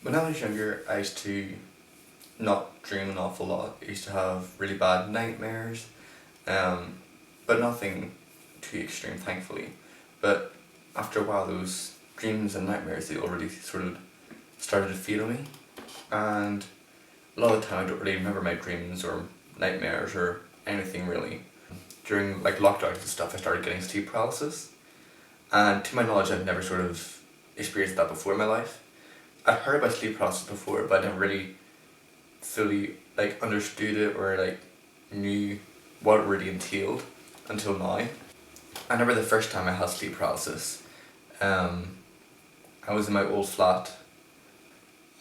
When I was younger, I used to not dream an awful lot. I used to have really bad nightmares, um, but nothing too extreme, thankfully. But after a while, those dreams and nightmares, they already sort of started to feel me. And a lot of the time, I don't really remember my dreams or nightmares or anything really. During like lockdowns and stuff, I started getting sleep paralysis. And to my knowledge, I've never sort of experienced that before in my life. I've heard about sleep paralysis before, but I never really fully like understood it or like knew what it really entailed until now. I remember the first time I had sleep paralysis. I was in my old flat.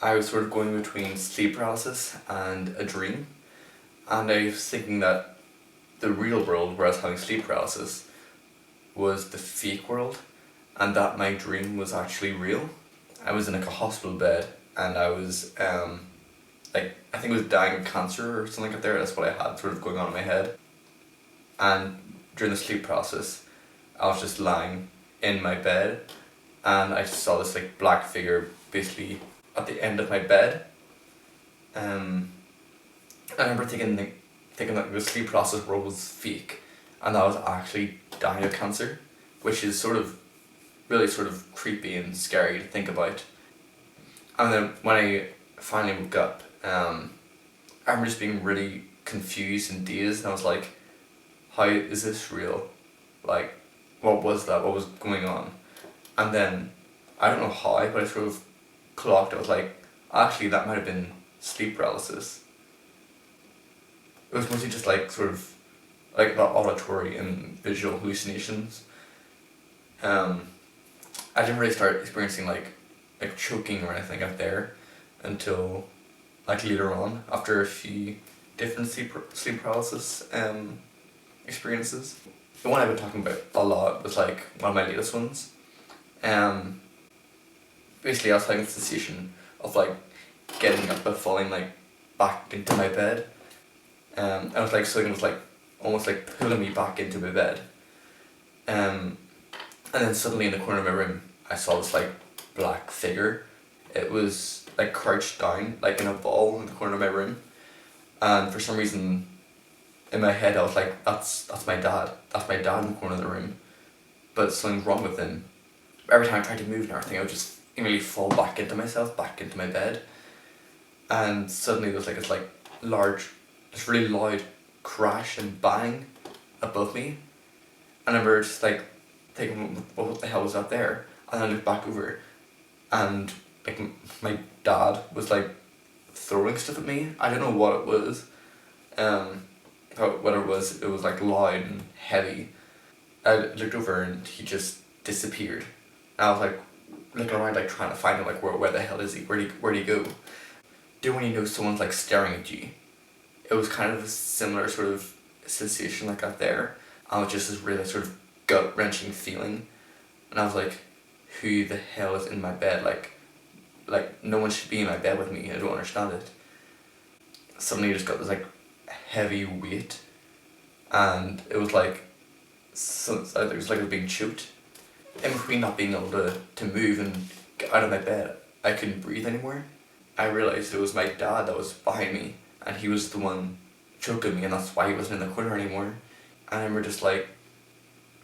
I was sort of going between sleep paralysis and a dream, and I was thinking that the real world where I was having sleep paralysis was the fake world, and that my dream was actually real. I was in like a hospital bed, and I was like, I think it was dying of cancer or something like that. That's what I had sort of going on in my head. And during the sleep process, I was just lying in my bed, and I saw this like black figure basically at the end of my bed. I remember thinking that the sleep process world was fake, and that I was actually dying of cancer, which is sort of really sort of creepy and scary to think about. And then when I finally woke up, I remember just being really confused and dazed, and I was like, how is this real? Like, what was that? What was going on? And then, I don't know how, but I sort of clocked, I was like, actually that might have been sleep paralysis. It was mostly just like sort of like the auditory and visual hallucinations. I didn't really start experiencing like choking or anything out there until like later on, after a few different sleep paralysis experiences. The one I've been talking about a lot was like one of my latest ones. Basically I was having the sensation of like getting up but falling like back into my bed. I was like something was like almost like pulling me back into my bed. And then suddenly in the corner of my room I saw this like black figure. It was like crouched down like in a ball in the corner of my room, and for some reason in my head I was like, that's my dad. That's my dad in the corner of the room. But something's wrong with him. Every time I tried to move and everything, I would just immediately fall back into myself, back into my bed. And suddenly there was like this like large, this really loud crash and bang above me. And I remember just like thinking, what the hell was that there? And I looked back over, and like my dad was like throwing stuff at me. I don't know what it was. What it was like loud and heavy. I looked over and he just disappeared. And I was like looking around like trying to find him, like where the hell is he? Where'd he go? Do when you know someone's like staring at you? It was kind of a similar sort of sensation like that there. And it was just this really sort of gut wrenching feeling. And I was like, who the hell is in my bed? Like no one should be in my bed with me. I don't understand it. Suddenly I just got this like heavy weight, and it was like, it was like I was being choked. In between not being able to move and get out of my bed, I couldn't breathe anymore. I realised it was my dad that was behind me, and he was the one choking me, and that's why he wasn't in the corner anymore. And I remember just like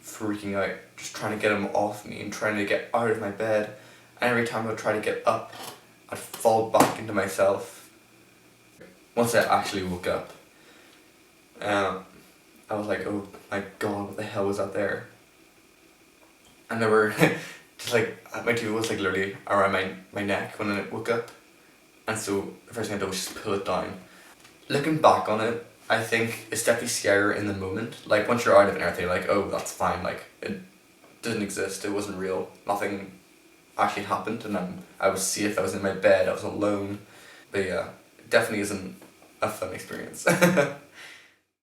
freaking out, just trying to get him off me and trying to get out of my bed. And every time I would try to get up, I'd fall back into myself. Once I actually woke up, I was like, oh my god, what the hell was that there? I remember just like my TV was like literally around my neck when I woke up, and so the first thing I did was just pull it down. Looking back on it, I think it's definitely scarier in the moment. Like once you're out of it and everything, like, oh, that's fine, like it didn't exist, it wasn't real, nothing actually happened, and I was safe, I was in my bed, I was alone. But yeah, it definitely isn't a fun experience.